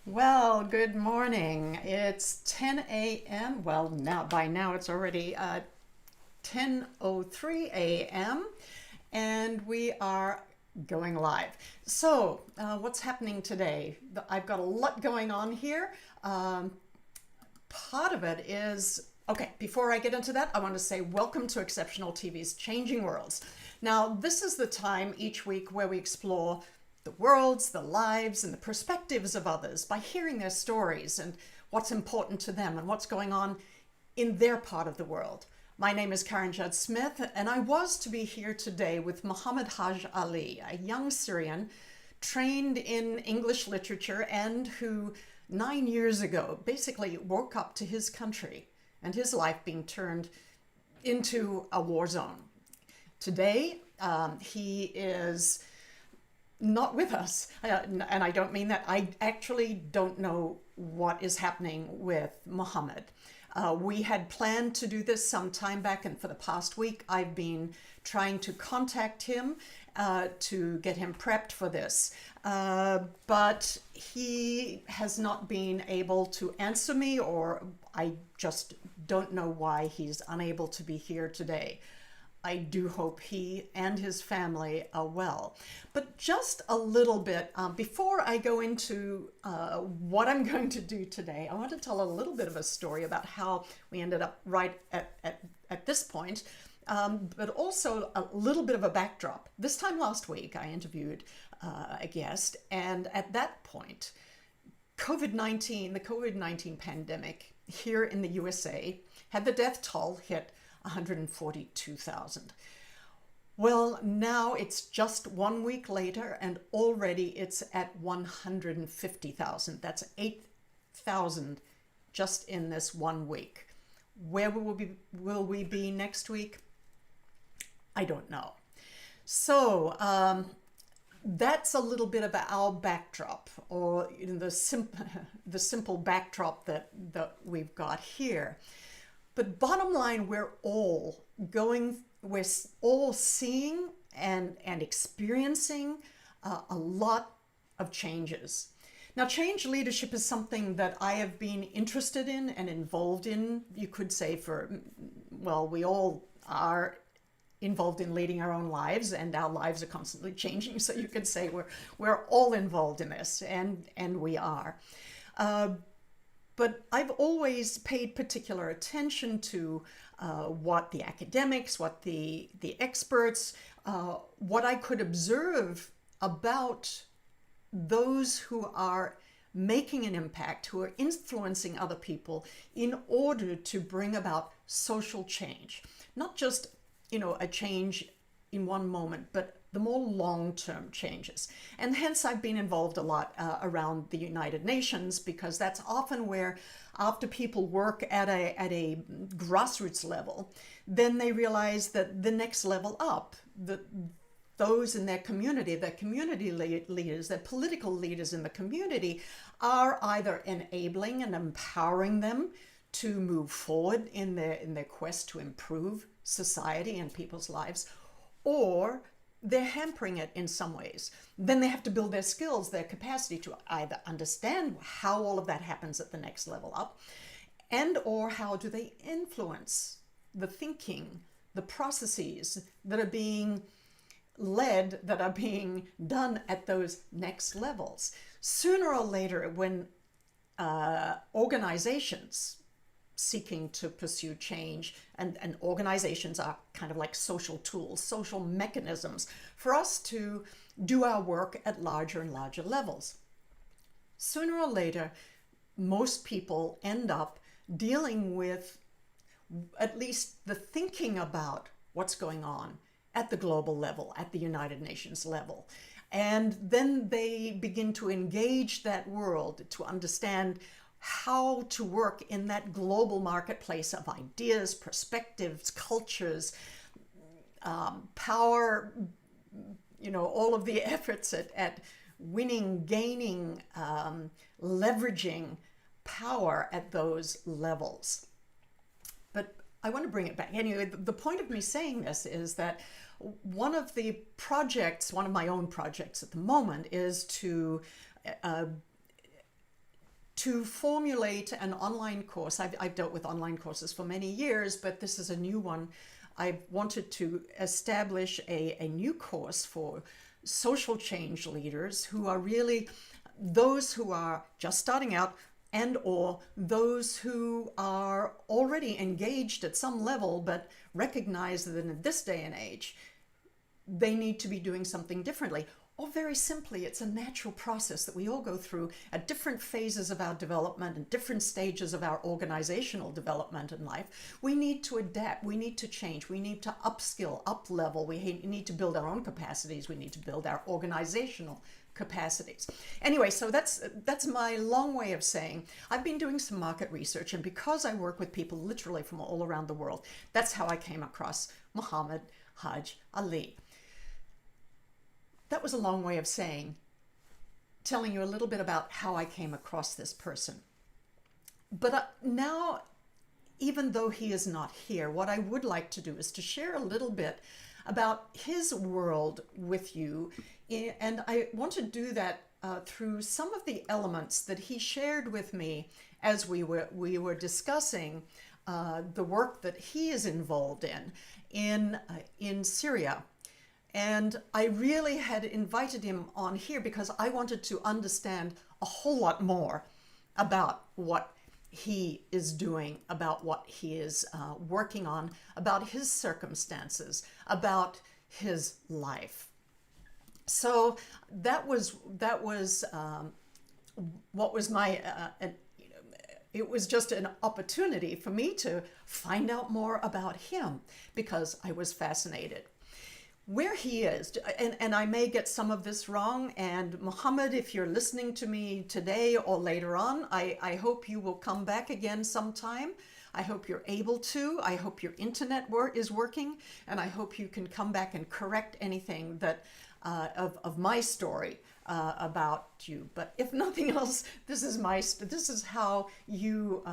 Well, good morning. It's 10 a.m. Well, by now it's already 10:03 a.m. and we are going live. So, what's happening today? I've got a lot going on here. Part of it is, okay, before I get into that, I want to say welcome to Exceptional TV's Changing Worlds. Now, this is the time each week where we explore the worlds, the lives, and the perspectives of others by hearing their stories and what's important to them and what's going on in their part of the world. My name is Karen Judd-Smith, and I was to be here today with Muhammed Haj Ali, a young Syrian trained in English literature and who 9 years ago basically woke up to his country and his life being turned into a war zone. Today, he is not with us, and I don't mean that. I actually don't know what is happening with Muhammad. We had planned to do this some time back, and for the past week I've been trying to contact him to get him prepped for this, but he has not been able to answer me, or I just don't know why he's unable to be here today. I do hope he and his family are well. But just a little bit, before I go into what I'm going to do today, I want to tell a little bit of a story about how we ended up right at this point, but also a little bit of a backdrop. This time last week, I interviewed a guest, and at that point, the COVID-19 pandemic here in the USA had the death toll hit 142,000. Well, now it's just 1 week later, and already it's at 150,000. That's 8,000 just in this 1 week. Where will we be next week? I don't know. So that's a little bit of our backdrop, or the simple backdrop that we've got here. But bottom line, we're all seeing and experiencing a lot of changes. Now, change leadership is something that I have been interested in and involved in, you could say, we all are involved in leading our own lives, and our lives are constantly changing. So you could say we're all involved in this, and we are. But I've always paid particular attention to what the academics, what the experts, what I could observe about those who are making an impact, who are influencing other people in order to bring about social change. Not just, a change in one moment, but the more long-term changes. And hence I've been involved a lot around the United Nations, because that's often where, after people work at a grassroots level, then they realize that the next level up, those in their community leaders, their political leaders in the community, are either enabling and empowering them to move forward in their quest to improve society and people's lives, or they're hampering it in some ways. Then they have to build their skills, their capacity to either understand how all of that happens at the next level up, and or how do they influence the thinking, the processes that are being led, that are being done at those next levels. Sooner or later, when organizations seeking to pursue change, and organizations are kind of like social tools, social mechanisms for us to do our work at larger and larger levels. Sooner or later, most people end up dealing with at least the thinking about what's going on at the global level, at the United Nations level. And then they begin to engage that world to understand how to work in that global marketplace of ideas, perspectives, cultures, power, all of the efforts at winning, gaining, leveraging power at those levels. But I want to bring it back. Anyway, the point of me saying this is that one of my own projects at the moment is to formulate an online course. I've dealt with online courses for many years, but this is a new one. I wanted to establish a new course for social change leaders who are really those who are just starting out and or those who are already engaged at some level but recognize that in this day and age they need to be doing something differently. Or very simply, it's a natural process that we all go through at different phases of our development and different stages of our organizational development in life. We need to adapt, we need to change, we need to upskill, up-level, we need to build our own capacities, we need to build our organizational capacities. Anyway, so that's my long way of saying I've been doing some market research, and because I work with people literally from all around the world, that's how I came across Muhammed Haj Ali. That was a long way of telling you a little bit about how I came across this person. But now, even though he is not here, what I would like to do is to share a little bit about his world with you. And I want to do that through some of the elements that he shared with me as we were discussing the work that he is involved in Syria. And I really had invited him on here because I wanted to understand a whole lot more about what he is doing, about what he is working on, about his circumstances, about his life. So that was what was my it was just an opportunity for me to find out more about him because I was fascinated. Where he is, and I may get some of this wrong, and Muhammad, if you're listening to me today or later on, I hope you will come back again sometime. I hope you're able to. I hope your internet is working, and I hope you can come back and correct anything that of my story about you. But if nothing else, this is how you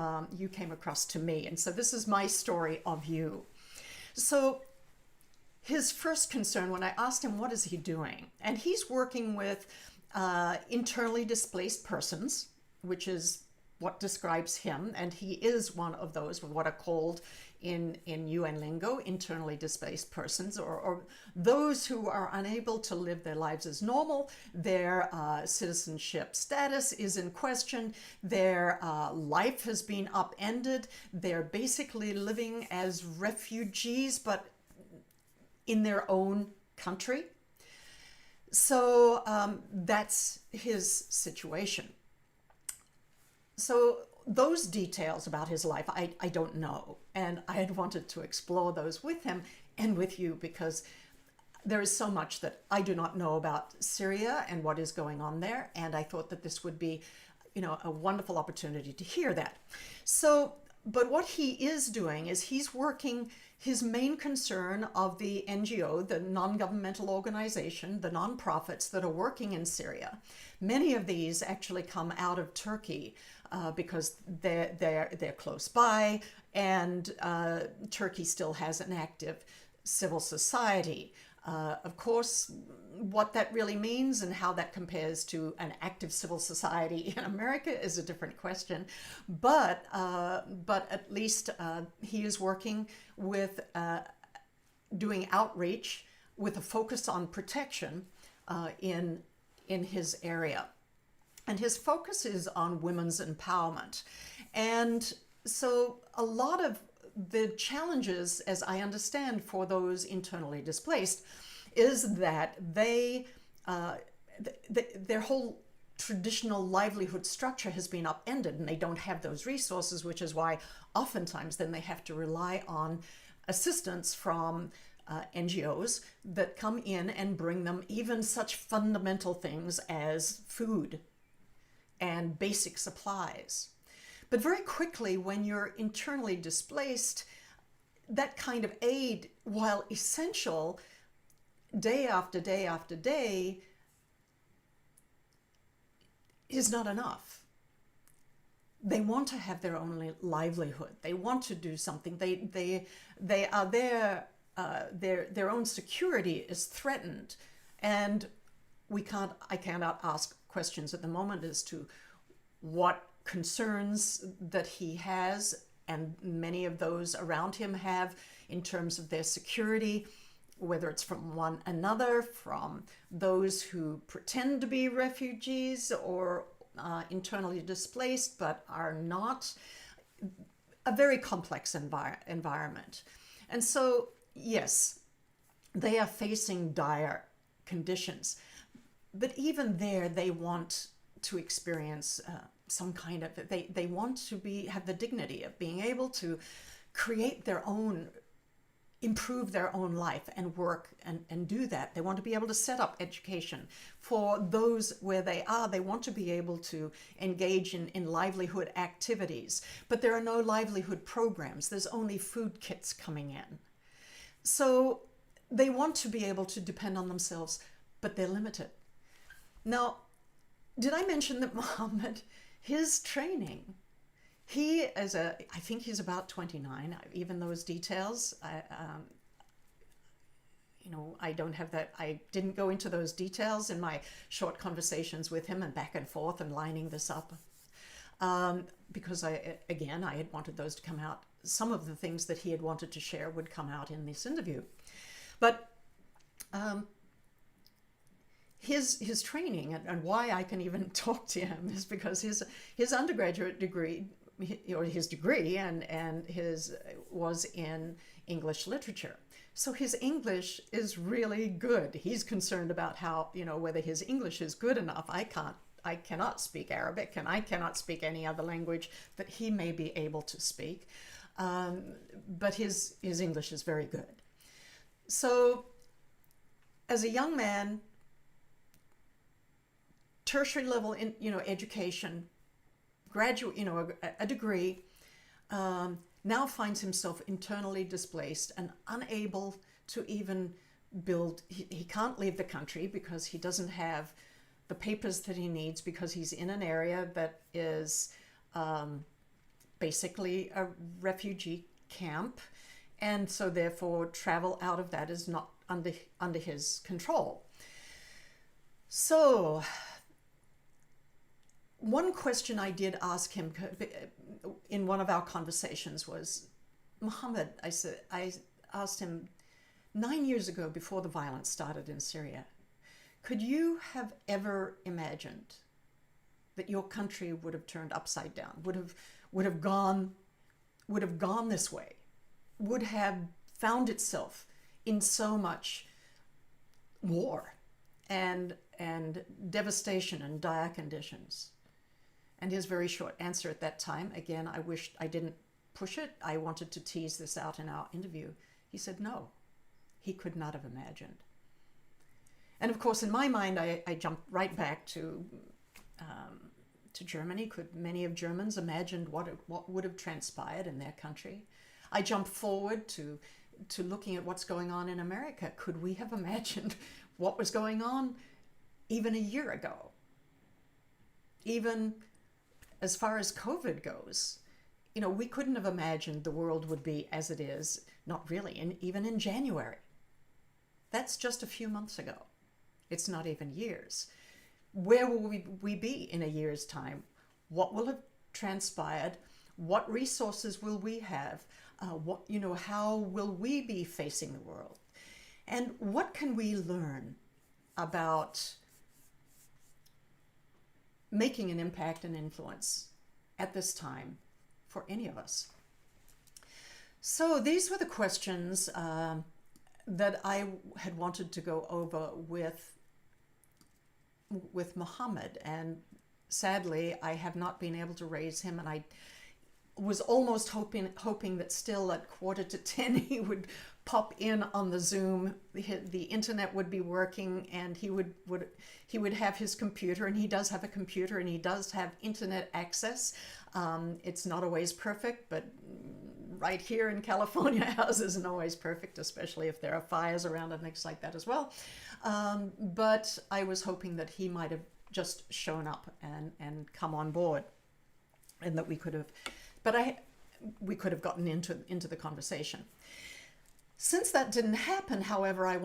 came across to me, and so this is my story of you. So his first concern, when I asked him what is he doing, and he's working with internally displaced persons, which is what describes him, and he is one of those, what are called in UN lingo, internally displaced persons, or those who are unable to live their lives as normal. Their citizenship status is in question. Their life has been upended. They're basically living as refugees, but in their own country. So that's his situation. So those details about his life, I don't know. And I had wanted to explore those with him and with you because there is so much that I do not know about Syria and what is going on there. And I thought that this would be, a wonderful opportunity to hear that. So, but what he is doing is he's working. His main concern of the NGO, the non-governmental organization, the non-profits that are working in Syria, many of these actually come out of Turkey because they're close by, and Turkey still has an active civil society. Of course, what that really means and how that compares to an active civil society in America is a different question. But at least he is working with doing outreach with a focus on protection in his area. And his focus is on women's empowerment. And so a lot of the challenges, as I understand, for those internally displaced is that their whole traditional livelihood structure has been upended, and they don't have those resources, which is why oftentimes then they have to rely on assistance from NGOs that come in and bring them even such fundamental things as food and basic supplies. But very quickly, when you're internally displaced, that kind of aid, while essential, day after day after day, is not enough. They want to have their own livelihood. They want to do something. They are there. Their own security is threatened, and I cannot ask questions at the moment as to what concerns that he has and many of those around him have in terms of their security, whether it's from one another, from those who pretend to be refugees or internally displaced but are not. A very complex environment. And so, yes, they are facing dire conditions, but even there they want to experience some kind of, they want to have the dignity of being able to create their own, improve their own life and work and do that. They want to be able to set up education for those where they are. They want to be able to engage in livelihood activities, but there are no livelihood programs. There's only food kits coming in. So they want to be able to depend on themselves, but they're limited. Now, did I mention that Muhammad, his training, I think he's about 29, even those details, I don't have that, I didn't go into those details in my short conversations with him and back and forth and lining this up, because I had wanted those to come out. Some of the things that he had wanted to share would come out in this interview. But his training and why I can even talk to him is because his undergraduate degree, or his degree, and his was in English literature. So his English is really good. He's concerned about how, whether his English is good enough. I cannot speak Arabic, and I cannot speak any other language that he may be able to speak. But his English is very good. So as a young man, tertiary level education, graduate, a degree, now finds himself internally displaced and unable to even build. He can't leave the country because he doesn't have the papers that he needs, because he's in an area that is basically a refugee camp, and so therefore travel out of that is not under his control. So one question I did ask him in one of our conversations was, Muhammad, I asked him, 9 years ago, before the violence started in Syria, could you have ever imagined that your country would have turned upside down, would have gone this way, would have found itself in so much war and devastation and dire conditions? And his very short answer at that time, again, I wished I didn't push it. I wanted to tease this out in our interview. He said no, he could not have imagined. And of course, in my mind, I jumped right back to Germany. Could many of Germans imagined what would have transpired in their country? I jumped forward to looking at what's going on in America. Could we have imagined what was going on even a year ago? Even as far as COVID goes, we couldn't have imagined the world would be as it is, not really, even in January. That's just a few months ago. It's not even years. Where will we be in a year's time? What will have transpired? What resources will we have? How will we be facing the world? And what can we learn about making an impact and influence at this time for any of us? So these were the questions that I had wanted to go over with with Muhammed, and sadly I have not been able to raise him, and I was almost hoping that still at 9:45 he would pop in on the Zoom. The internet would be working, and he would have his computer, and he does have a computer, and he does have internet access. It's not always perfect, but right here in California, house isn't always perfect, especially if there are fires around and things like that as well. But I was hoping that he might have just shown up and come on board, and that we could have, we could have gotten into the conversation. Since that didn't happen, however, I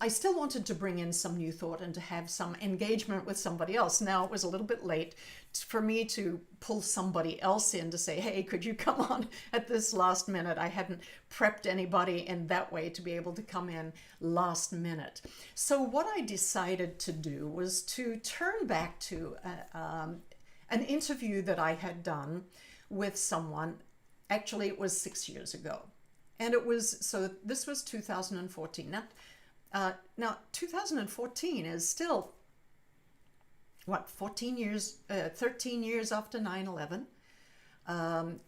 still wanted to bring in some new thought and to have some engagement with somebody else. Now, it was a little bit late for me to pull somebody else in to say, hey, could you come on at this last minute? I hadn't prepped anybody in that way to be able to come in last minute. So what I decided to do was to turn back to an interview that I had done with someone. Actually, it was 6 years ago. And this was 2014. Now 2014 is still, 13 years after 9/11,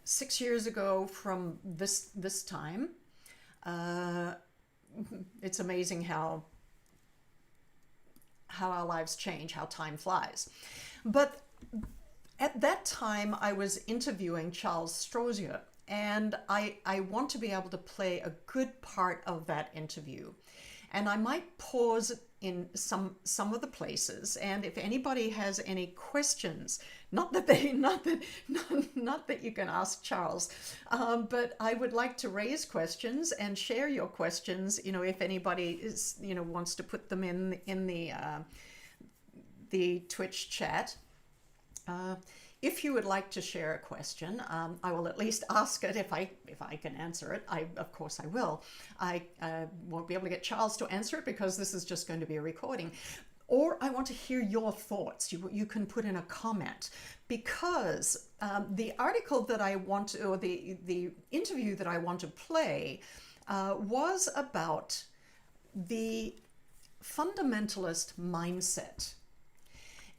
6 years ago from this time. It's amazing how our lives change, how time flies. But at that time, I was interviewing Charles Strozier, and I want to be able to play a good part of that interview. And I might pause in some of the places, and if anybody has any questions, not that you can ask Charles, but I would like to raise questions and share your questions. If anybody wants to put them in the Twitch chat. If you would like to share a question, I will at least ask it. If I can answer it, of course I will. I won't be able to get Charles to answer it because this is just going to be a recording. Or I want to hear your thoughts. You can put in a comment, because the article that I want to, or the interview that I want to play was about the fundamentalist mindset.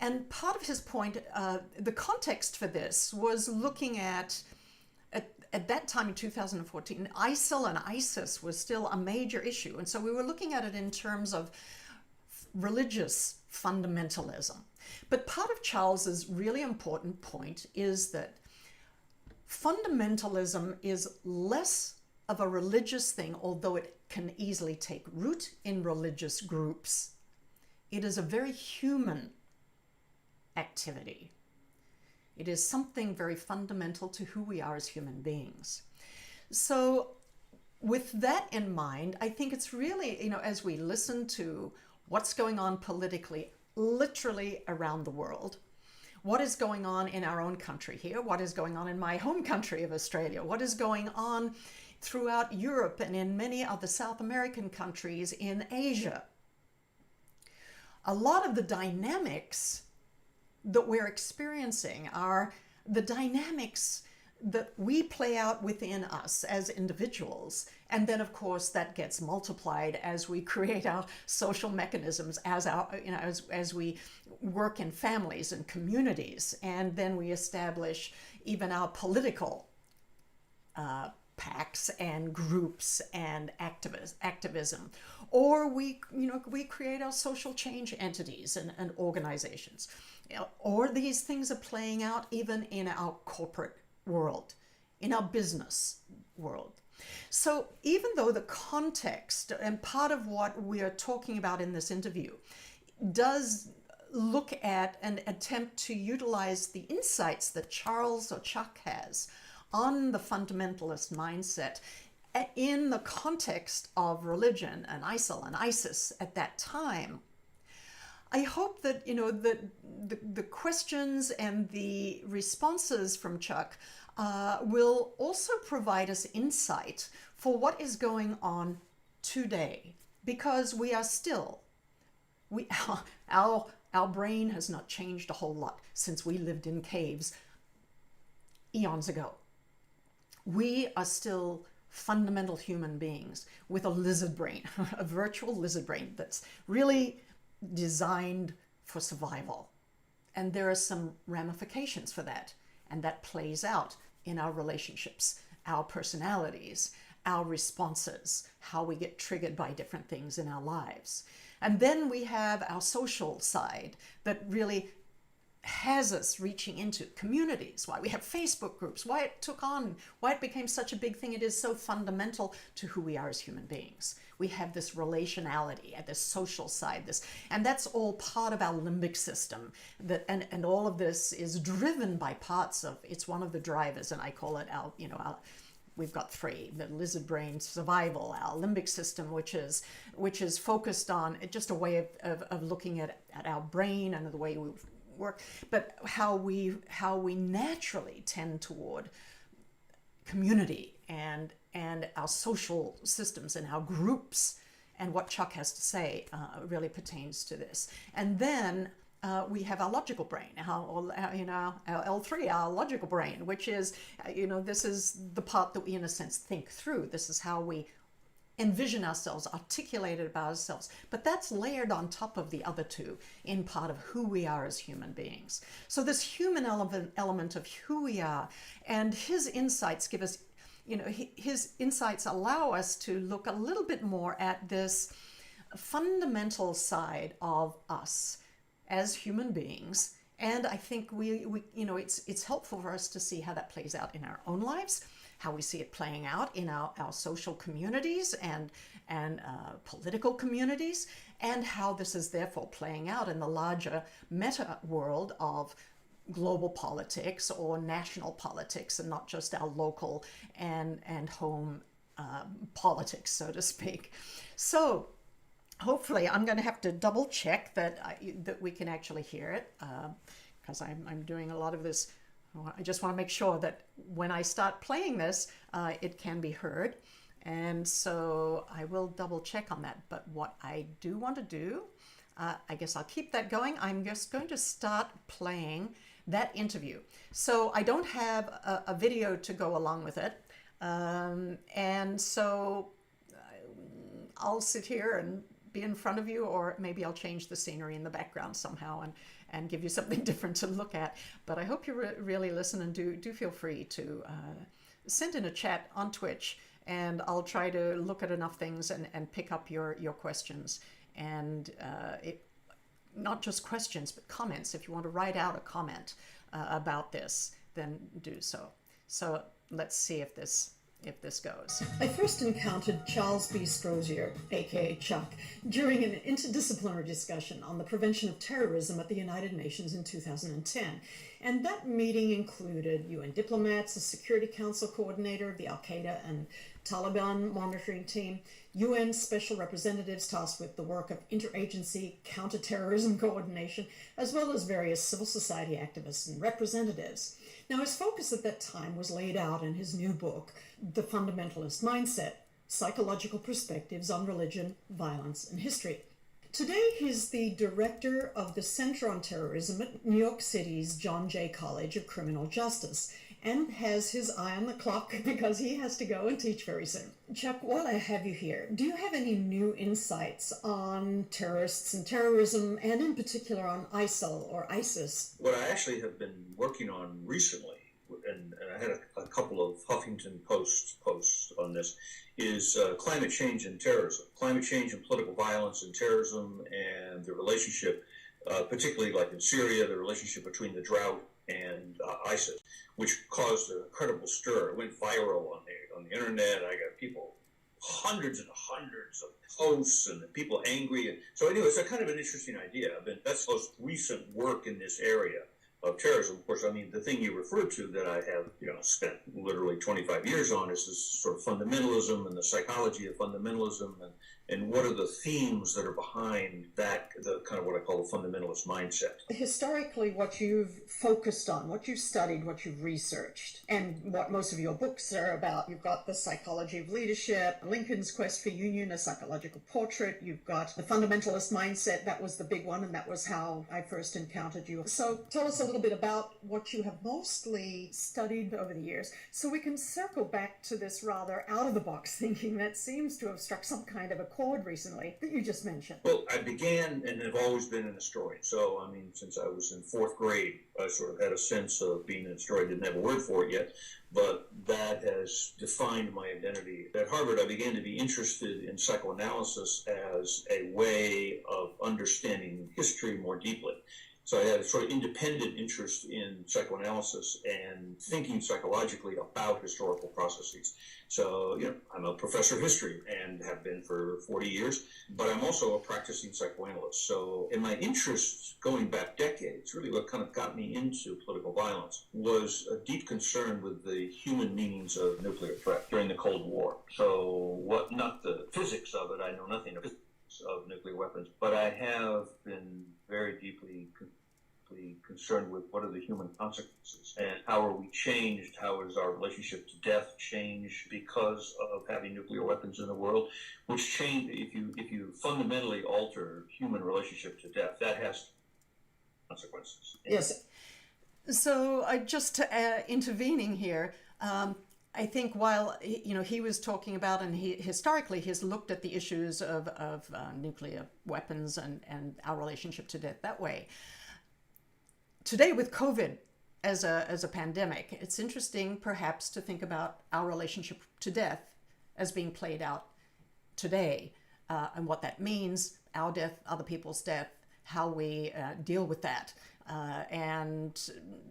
And part of his point, the context for this was looking at that time in 2014, ISIL and ISIS was still a major issue. And so we were looking at it in terms of religious fundamentalism. But part of Charles's really important point is that fundamentalism is less of a religious thing, although it can easily take root in religious groups. It is a very human activity. It is something very fundamental to who we are as human beings. So with that in mind, I think it's really, as we listen to what's going on politically, literally around the world, what is going on in our own country here, what is going on in my home country of Australia, what is going on throughout Europe and in many of the South American countries, in Asia. A lot of the dynamics that we're experiencing are the dynamics that we play out within us as individuals. And then, of course, that gets multiplied as we create our social mechanisms, as we work in families and communities. And then we establish even our political pacts and groups and activism. Or we create our social change entities and organizations. Or these things are playing out even in our corporate world, in our business world. So even though the context and part of what we are talking about in this interview does look at and attempt to utilize the insights that Charles or Chuck has on the fundamentalist mindset in the context of religion and ISIL and ISIS at that time, I hope that, the questions and the responses from Chuck will also provide us insight for what is going on today, because we are still, our brain has not changed a whole lot since we lived in caves eons ago. We are still fundamental human beings with a lizard brain, a virtual lizard brain that's really designed for survival. And there are some ramifications for that. And that plays out in our relationships, our personalities, our responses, how we get triggered by different things in our lives. And then we have our social side that really has us reaching into communities, why we have Facebook groups, why it took on, why it became such a big thing. It is so fundamental to who we are as human beings. We have this relationality at this social side, and that's all part of our limbic system. And all of this is driven by parts of, it's one of the drivers, and I call it our, we've got three: the lizard brain survival, our limbic system, which is focused on just a way of looking at our brain and the way we work, but how we naturally tend toward community and our social systems and our groups, and what Chuck has to say really pertains to this. And then we have our logical brain, our L3, our logical brain, which is, this is the part that we, in a sense, think through. This is how we envision ourselves, articulate it about ourselves. But that's layered on top of the other two in part of who we are as human beings. So this human element of who we are, and his insights give us, his insights allow us to look a little bit more at this fundamental side of us as human beings. And I think it's helpful for us to see how that plays out in our own lives, how we see it playing out in our social communities and political communities, and how this is therefore playing out in the larger meta world of global politics or national politics, and not just our local and home politics, so to speak. So hopefully, I'm going to have to double check that we can actually hear it, because I'm doing a lot of this. I just want to make sure that when I start playing this, it can be heard. And so I will double check on that. But what I do want to do, I guess I'll keep that going. I'm just going to start playing that interview. So I don't have a video to go along with it. And so I'll sit here and be in front of you, or maybe I'll change the scenery in the background somehow and give you something different to look at. But I hope you really listen, and do feel free to send in a chat on Twitch, and I'll try to look at enough things and pick up your questions. And not just questions, but comments. If you want to write out a comment about this, then do so. So let's see if this goes. I first encountered Charles B. Strozier, aka Chuck, during an interdisciplinary discussion on the prevention of terrorism at the United Nations in 2010. And that meeting included UN diplomats, a Security Council coordinator, the Al-Qaeda and Taliban monitoring team, UN special representatives tasked with the work of interagency counterterrorism coordination, as well as various civil society activists and representatives. Now, his focus at that time was laid out in his new book, The Fundamentalist Mindset: Psychological Perspectives on Religion, Violence, and History. Today, he's the director of the Center on Terrorism at New York City's John Jay College of Criminal Justice, and has his eye on the clock because he has to go and teach very soon. Chuck, while I have you here, do you have any new insights on terrorists and terrorism, and in particular on ISIL or ISIS? What I actually have been working on recently, and I had a couple of Huffington Post posts on this, is climate change and terrorism. Climate change and political violence and terrorism, and the relationship, particularly like in Syria, the relationship between the drought and ISIS, which caused an incredible stir. It went viral on the internet. I got people, hundreds and hundreds of posts, and people angry. And so anyway, it's a kind of an interesting idea. That's most recent work in this area of terrorism. Of course, I mean, the thing you referred to that I have, spent literally 25 years on is this sort of fundamentalism and the psychology of fundamentalism, and what are the themes that are behind that, the kind of what I call the fundamentalist mindset. Historically, what you've focused on, what you've studied, what you've researched, and what most of your books are about. You've got The Psychology of Leadership, Lincoln's Quest for Union, A Psychological Portrait. You've got The Fundamentalist Mindset. That was the big one, and that was how I first encountered you. So tell us a little bit about what you have mostly studied over the years, so we can circle back to this rather out-of-the-box thinking that seems to have struck some kind of a chord recently that you just mentioned. Well, I began and have always been an historian. So, I mean, since I was in fourth grade, I sort of had a sense of being an historian. Didn't have a word for it yet, but that has defined my identity. At Harvard, I began to be interested in psychoanalysis as a way of understanding history more deeply. So I had a sort of independent interest in psychoanalysis and thinking psychologically about historical processes. So, I'm a professor of history and have been for 40 years, but I'm also a practicing psychoanalyst. So in my interest going back decades, really what kind of got me into political violence was a deep concern with the human meanings of nuclear threat during the Cold War. So not the physics of it, I know nothing of nuclear weapons, but I have been very deeply concerned with what are the human consequences and how are we changed, how is our relationship to death changed because of having nuclear weapons in the world, which change if you fundamentally alter human relationship to death, that has consequences. Yes. So just intervening here, I think while he was talking about, and he historically has looked at the issues of nuclear weapons and our relationship to death that way. Today with COVID as a pandemic, it's interesting perhaps to think about our relationship to death as being played out today, and what that means, our death, other people's death, how we deal with that. And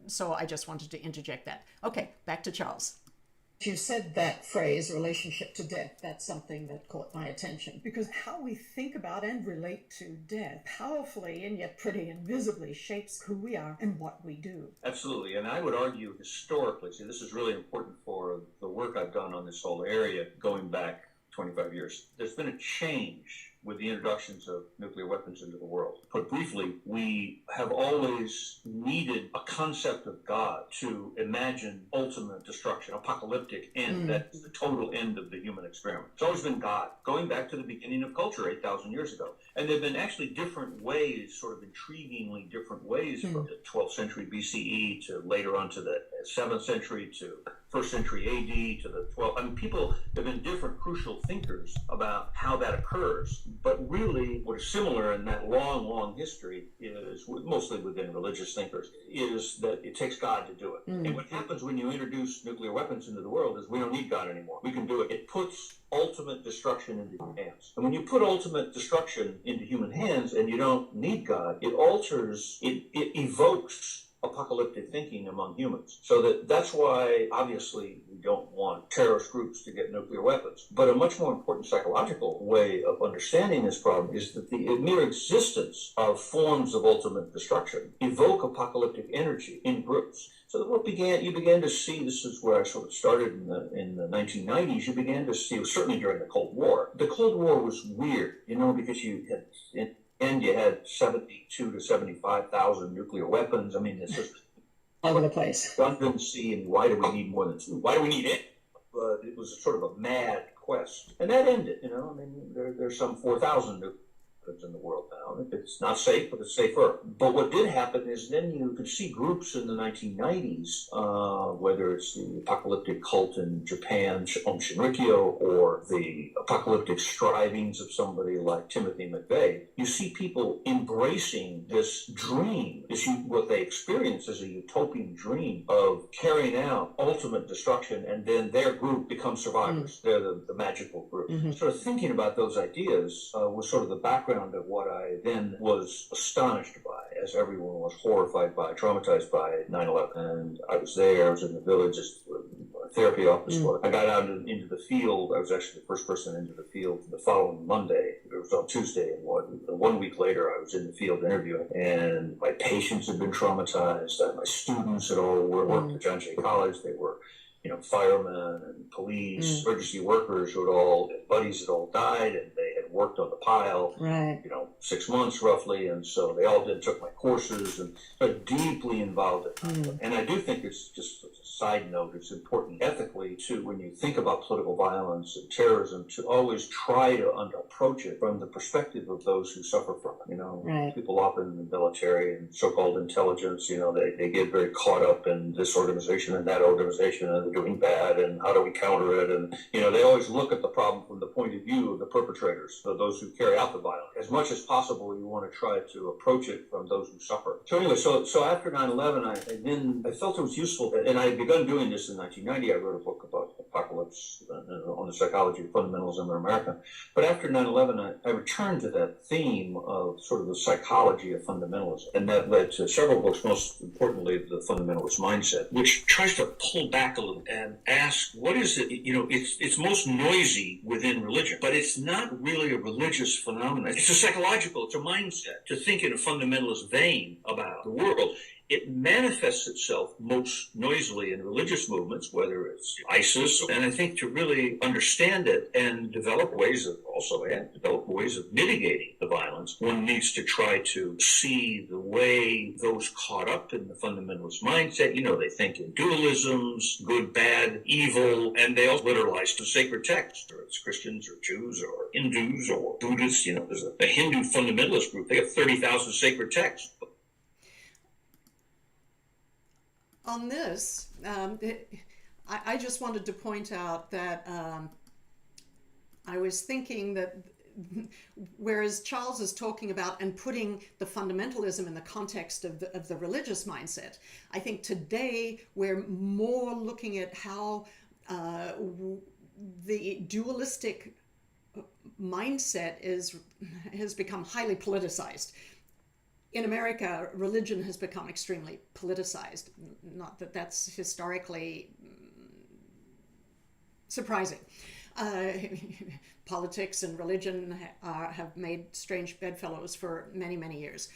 so I just wanted to interject that. Okay, back to Charles. You said that phrase, relationship to death. That's something that caught my attention, because how we think about and relate to death powerfully and yet pretty invisibly shapes who we are and what we do. Absolutely, and I would argue historically, this is really important for the work I've done on this whole area going back 25 years. There's been a change with the introductions of nuclear weapons into the world. Put briefly, we have always needed a concept of God to imagine ultimate destruction, apocalyptic end, that's the total end of the human experiment. It's always been God, going back to the beginning of culture 8,000 years ago. And there have been actually different ways, sort of intriguingly different ways from the 12th century BCE to later on to the 7th century to 1st century AD to the 12th. I mean, people have been different crucial thinkers about how that occurs. But really, what is similar in that long, long history is, mostly within religious thinkers, is that it takes God to do it. And what happens when you introduce nuclear weapons into the world is we don't need God anymore. We can do it. It puts ultimate destruction into human hands. And when you put ultimate destruction into human hands and you don't need God, it alters, it evokes apocalyptic thinking among humans. So that's why, obviously, we don't want terrorist groups to get nuclear weapons. But a much more important psychological way of understanding this problem is that the mere existence of forms of ultimate destruction evoke apocalyptic energy in groups. So you began to see, this is where I sort of started in the 1990s, you began to see, certainly during the Cold War. The Cold War was weird, because you had 72 to 75,000 nuclear weapons. I mean, it's just all over the place. Redundancy, and why do we need more than two? Why do we need it? But it was sort of a mad quest. And that ended, I mean, there's some 4,000 nuclear weapons in the world now. It's not safe, but it's safer. But what did happen is then you could see groups in the 1990s, whether it's the apocalyptic cult in Japan, Shinrikyo, or the apocalyptic strivings of somebody like Timothy McVeigh, you see people embracing this dream, what they experience as a utopian dream of carrying out ultimate destruction, and then their group becomes survivors. They're the magical group. Sort of thinking about those ideas was sort of the background of what I then was astonished by, as everyone was horrified by, traumatized by 9/11. And I was there, I was in the village, a therapy office. I got out into the field. I was actually the first person into the field the following Monday. It was on Tuesday, and 1 week later I was in the field interviewing, and my patients had been traumatized. My students had all worked at John Jay College. They were firemen and police, emergency workers buddies had all died, and they had worked on the pile, 6 months roughly, and so they all took my courses and are deeply involved in it. And I do think it's just a side note, it's important ethically to, when you think about political violence and terrorism, to always try to approach it from the perspective of those who suffer from it. People often in the military and so-called intelligence, they get very caught up in this organization and that organization, and they're doing bad, and how do we counter it? And they always look at the problem from the point of view of the perpetrators. those who carry out the violence. As much as possible, you want to try to approach it from those who suffer. So anyway, so after 9/11, I felt it was useful, and I had begun doing this in 1990. I wrote a book about apocalypse on the psychology of fundamentalism in America. But after 9/11, I returned to that theme of sort of the psychology of fundamentalism, and that led to several books, most importantly, The Fundamentalist Mindset, which tries to pull back a little and ask, what is it? It's most noisy within religion, but it's not really a religious phenomenon. It's a psychological, it's a mindset to think in a fundamentalist vein about the world. It manifests itself most noisily in religious movements, whether it's ISIS, and I think to really understand it and develop ways of mitigating the violence, one needs to try to see the way those caught up in the fundamentalist mindset, they think in dualisms, good, bad, evil, and they also literalize the sacred text, or it's Christians or Jews or Hindus or Buddhists. There's a Hindu fundamentalist group. They have 30,000 sacred texts. On this, I just wanted to point out that I was thinking that whereas Charles is talking about and putting the fundamentalism in the context of the religious mindset, I think today we're more looking at how the dualistic mindset has become highly politicized. In America, religion has become extremely politicized. Not that that's historically surprising. Politics and religion have made strange bedfellows for many, many years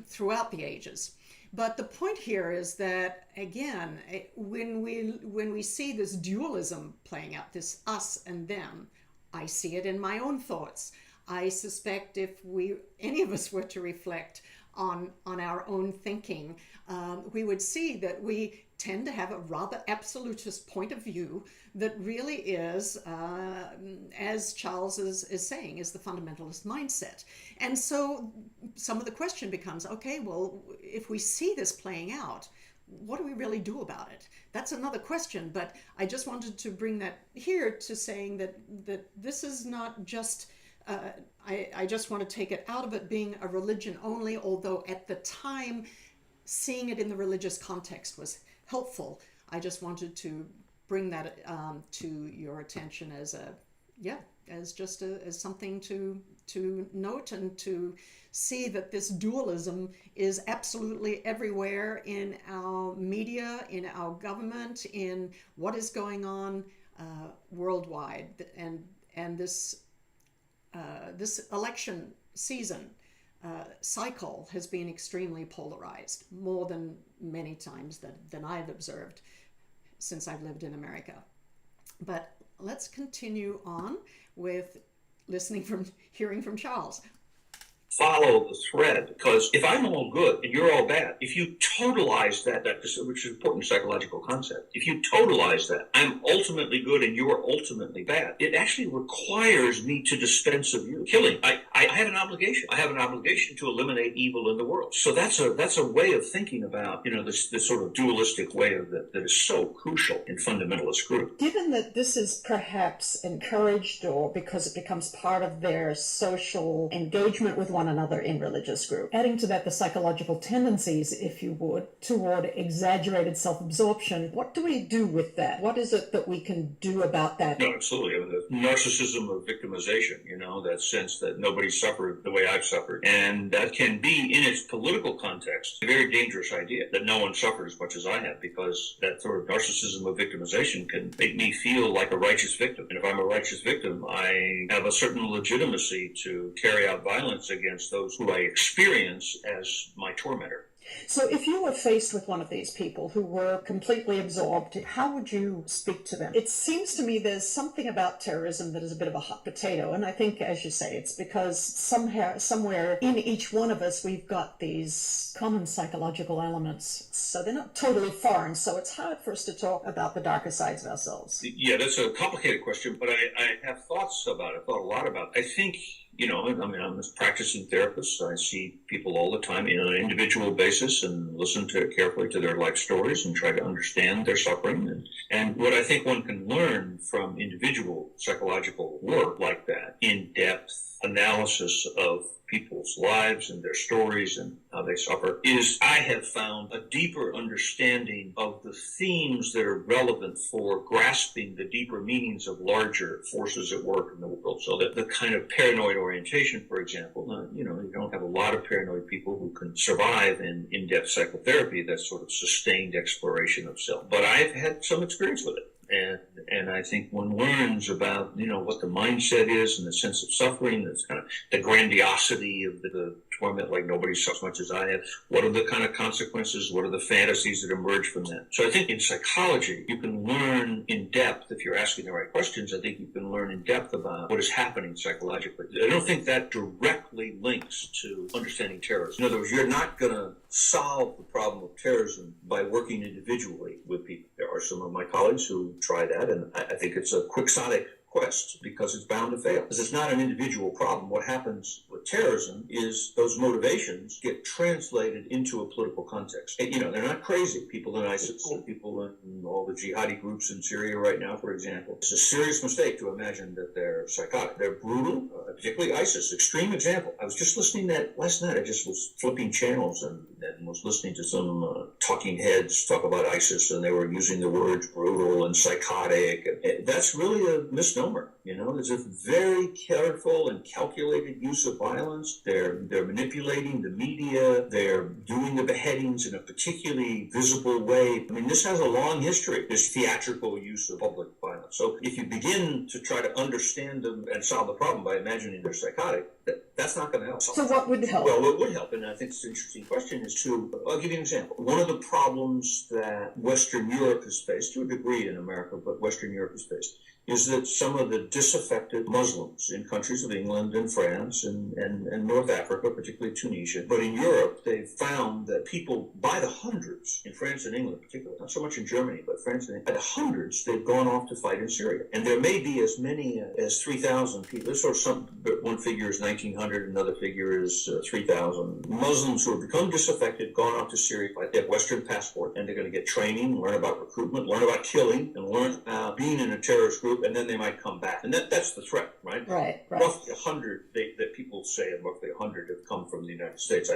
throughout the ages. But the point here is that, again, when we see this dualism playing out, this us and them, I see it in my own thoughts. I suspect if any of us were to reflect on our own thinking, we would see that we tend to have a rather absolutist point of view that really is, as Charles is saying, is the fundamentalist mindset. And so some of the question becomes, okay, well, if we see this playing out, what do we really do about it? That's another question, but I just wanted to bring that here to saying that this is not just I just want to take it out of it being a religion only, although at the time seeing it in the religious context was helpful. I just wanted to bring that to your attention as something to note and to see that this dualism is absolutely everywhere in our media, in our government, in what is going on worldwide, and this election season cycle has been extremely polarized, more than many times than I've observed since I've lived in America. But let's continue on with hearing from Charles. Follow the thread, because if I'm all good and you're all bad, if you totalize that which is an important psychological concept, if you totalize that, I'm ultimately good and you're ultimately bad, it actually requires me to dispense of you killing. I have an obligation. I have an obligation to eliminate evil in the world. So that's a way of thinking about this sort of dualistic way of that is so crucial in fundamentalist groups. Given that this is perhaps encouraged, or because it becomes part of their social engagement with one another in religious group. Adding to that the psychological tendencies, if you would, toward exaggerated self-absorption, what do we do with that? What is it that we can do about that? No, absolutely. The narcissism of victimization, that sense that nobody suffered the way I've suffered. And that can be, in its political context, a very dangerous idea, that no one suffered as much as I have, because that sort of narcissism of victimization can make me feel like a righteous victim. And if I'm a righteous victim, I have a certain legitimacy to carry out violence against those who I experience as my tormentor. So if you were faced with one of these people who were completely absorbed, how would you speak to them? It seems to me there's something about terrorism that is a bit of a hot potato, and I think, as you say, it's because somewhere in each one of us we've got these common psychological elements, so they're not totally foreign, so it's hard for us to talk about the darker sides of ourselves. Yeah, that's a complicated question, but I have thoughts about it, thought a lot about it. I think I'm a practicing therapist. I see people all the time on an individual basis and listen carefully to their life stories and try to understand their suffering. And what I think one can learn from individual psychological work like that in-depth analysis of people's lives and their stories and how they suffer, is I have found a deeper understanding of the themes that are relevant for grasping the deeper meanings of larger forces at work in the world. So that the kind of paranoid orientation, for example, you don't have a lot of paranoid people who can survive in in-depth psychotherapy, that sort of sustained exploration of self. But I've had some experience with it. And I think one learns about, what the mindset is and the sense of suffering, that's kind of the grandiosity of the torment, like nobody suffers as much as I have. What are the kind of consequences? What are the fantasies that emerge from that? So I think in psychology, you can learn in depth, if you're asking the right questions, I think you can learn in depth about what is happening psychologically. I don't think that directly links to understanding terrorism. In other words, you're not going to solve the problem of terrorism by working individually with people. There are some of my colleagues who try that, and I think it's a quixotic quest because it's bound to fail. Because it's not an individual problem. What happens with terrorism is those motivations get translated into a political context. And, they're not crazy. People in ISIS, people in all the jihadi groups in Syria right now, for example. It's a serious mistake to imagine that they're psychotic. They're brutal, particularly ISIS. Extreme example. I was just listening to that last night. I just was flipping channels and was listening to some talking heads talk about ISIS, and they were using the words brutal and psychotic. And that's really a misnomer. There's a very careful and calculated use of violence. They're manipulating the media. They're doing the beheadings in a particularly visible way. I mean, this has a long history, this theatrical use of public violence. So if you begin to try to understand them and solve the problem by imagining they're psychotic, that's not going to help. So what would help? Well, what would help, and I think it's an interesting question, is I'll give you an example. One of the problems that Western Europe has faced, to a degree in America, but Western Europe has faced, is that some of the disaffected Muslims in countries of England and France and North Africa, particularly Tunisia, but in Europe, they've found that people by the hundreds, in France and England particularly, not so much in Germany, but France and England, by the hundreds, they've gone off to fight in Syria. And there may be as many as 3,000 people. There's sort of one figure is 1,900, another figure is 3,000 Muslims who have become disaffected, gone off to Syria, they have Western passport, and they're going to get training, learn about recruitment, learn about killing, and learn about being in a terrorist group, and then they might come back. And that's the threat, right? Right. Roughly 100, that people say roughly 100 have come from the United States. I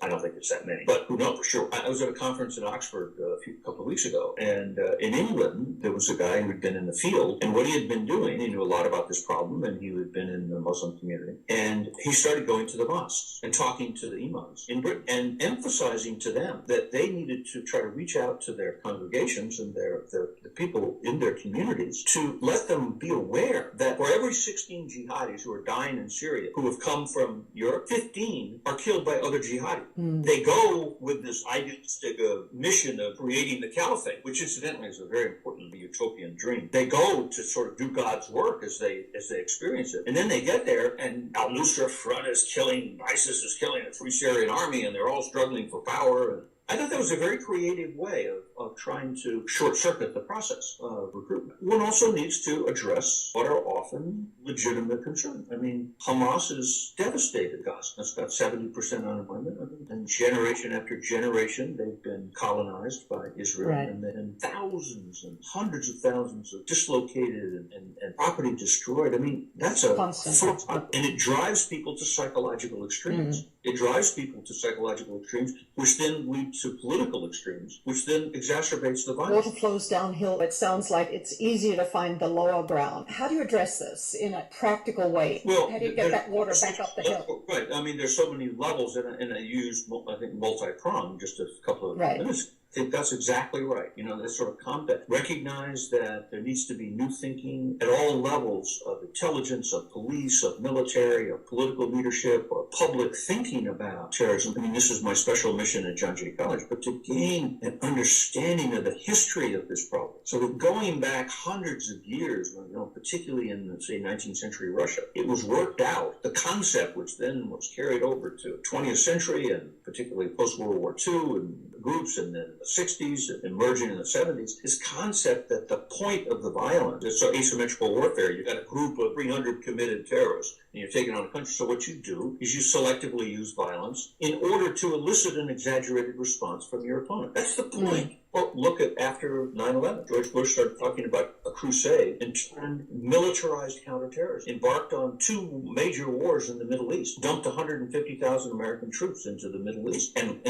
don't think it's that many, but who knows for sure. I was at a conference in Oxford a couple of weeks ago, and in England, there was a guy who had been in the field, and what he had been doing, he knew a lot about this problem, and he had been in the Muslim community, and he started going to the mosques and talking to the imams in Britain and emphasizing to them that they needed to try to reach out to their congregations and the people in their communities to let them be aware that for every 16 jihadis who are dying in Syria who have come from Europe, 15 are killed by other jihadis. They go with this idealistic mission of creating the caliphate, which incidentally is a very important utopian dream. They go to sort of do God's work as they experience it. And then they get there, and al-Nusra Front is killing, ISIS is killing a Free Syrian Army, and they're all struggling for power. And I thought that was a very creative way of trying to short-circuit the process of recruitment. One also needs to address what are often legitimate concerns. I mean, Hamas is devastated Gaza. It's got 70% unemployment. And generation after generation, they've been colonized by Israel. Right. And then thousands and hundreds of thousands of dislocated and property destroyed. I mean, that's a constant. And it drives people to psychological extremes. It drives people to psychological extremes, which then lead to political extremes, which then exacerbates the violence. Water flows downhill. It sounds like it's easier to find the lower ground. How do you address this in a practical way? Well, how do you get that water back up the hill? Right. I mean, there's so many levels, and I used, I think, multi-pronged just a couple of minutes. I think that's exactly right. That sort of combat. Recognize that there needs to be new thinking at all levels of intelligence, of police, of military, of political leadership, of public thinking about terrorism. I mean, this is my special mission at John Jay College, but to gain an understanding of the history of this problem. So that going back hundreds of years, particularly in, say, 19th century Russia, it was worked out. The concept, which then was carried over to 20th century and particularly post-World War II and groups, and then the 60s, emerging in the 70s, this concept that the point of the violence is so asymmetrical warfare. You've got a group of 300 committed terrorists, and you're taking on a country. So what you do is you selectively use violence in order to elicit an exaggerated response from your opponent. That's the point. Well, look at after 9/11. George Bush started talking about a crusade and turned militarized counterterrorism, embarked on 2 major wars in the Middle East, dumped 150,000 American troops into the Middle East, and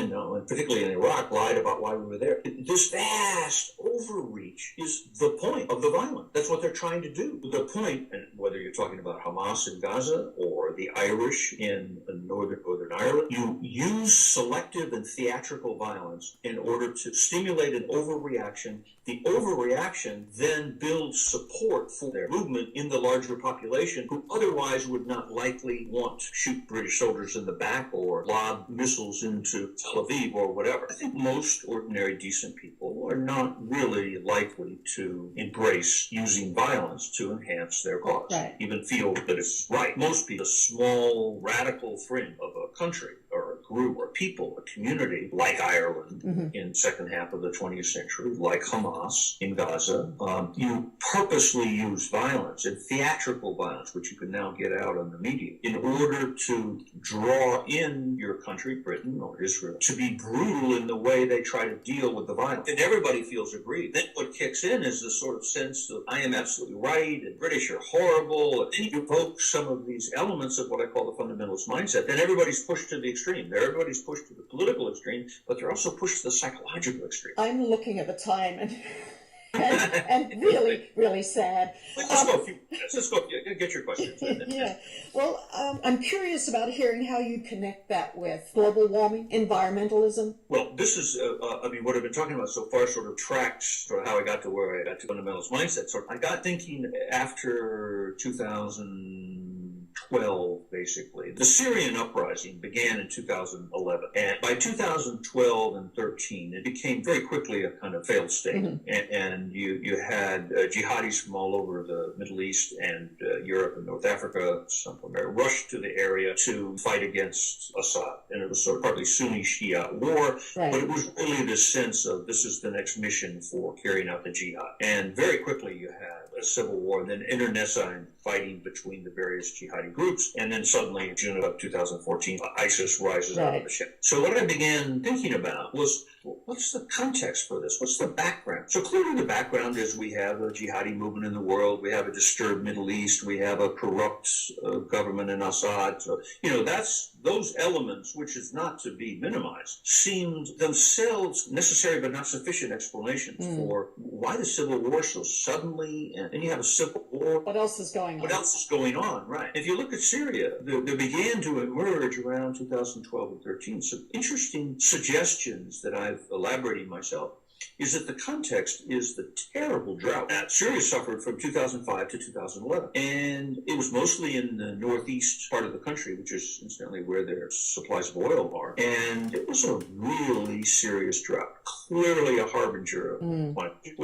particularly in Iraq, lied about why we were there. This vast overreach is the point of the violence. That's what they're trying to do. The point, and whether you're talking about Hamas in Gaza or the Irish in Northern Ireland, you use selective and theatrical violence in order to stimulate an overreaction. The overreaction then builds support for their movement in the larger population who otherwise would not likely want to shoot British soldiers in the back or lob missiles into Tel Aviv or whatever. I think most ordinary decent people are not really likely to embrace using violence to enhance their cause, right. Even feel that it's right. Most people, a small radical fringe of a country or a group or people, a community like Ireland in second half of the 20th century, like Hamas in Gaza, you purposely use violence and theatrical violence, which you can now get out on the media, in order to draw in your country, Britain or Israel, to be brutal in the way they try to deal with the violence. And everybody feels aggrieved. Then what kicks in is this sort of sense of, I am absolutely right, and British are horrible, and then you evoke some of these elements of what I call the fundamentalist mindset. Then everybody's pushed to the extreme. Everybody's pushed to the political extreme, but they're also pushed to the psychological extreme. I'm looking at the time and really, really sad. Let's go a few minutes. Let's go. Get your questions. Yeah. Well, I'm curious about hearing how you connect that with global warming, environmentalism. Well, this is, what I've been talking about so far sort of tracks sort of how I got to where I got to fundamentalist mindset. So I got thinking after 2012, basically. The Syrian uprising began in 2011. And by 2012 and 13, it became very quickly a kind of failed state. And you had jihadis from all over the Middle East and Europe and North Africa, some from there, rushed to the area to fight against Assad. And it was sort of partly Sunni Shia war, but it was really this sense of this is the next mission for carrying out the jihad. And very quickly you had a civil war, then internecine fighting between the various jihadi groups, and then suddenly in June of 2014, ISIS rises out of the ship. So what I began thinking about was, what's the context for this? What's the background? So clearly the background is we have a jihadi movement in the world, we have a disturbed Middle East, we have a corrupt government in Assad. So, that's those elements, which is not to be minimized, seemed themselves necessary but not sufficient explanations for why the civil war so suddenly, and you have a civil war. What else is going on? What else is going on, right? If you look at Syria, there began to emerge around 2012 and 13 some interesting suggestions that I've elaborated myself, is that the context is the terrible drought that Syria suffered from 2005 to 2011. And it was mostly in the northeast part of the country, which is incidentally where their supplies of oil are. And it was a really serious drought. Clearly a harbinger of climate change.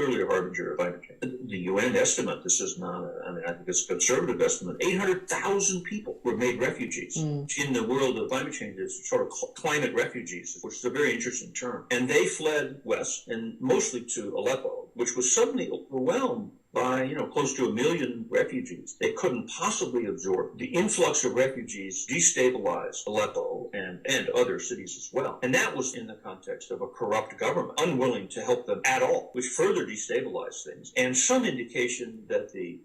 The UN estimate, this is not, I think it's a conservative estimate, 800,000 people were made refugees. In the world of climate change, it's sort of climate refugees, which is a very interesting term. And they fled west, and mostly to Aleppo, which was suddenly overwhelmed by, close to 1 million refugees. They couldn't possibly absorb. The influx of refugees destabilized Aleppo and other cities as well. And that was in the context of a corrupt government, unwilling to help them at all, which further destabilized things. And some indication that the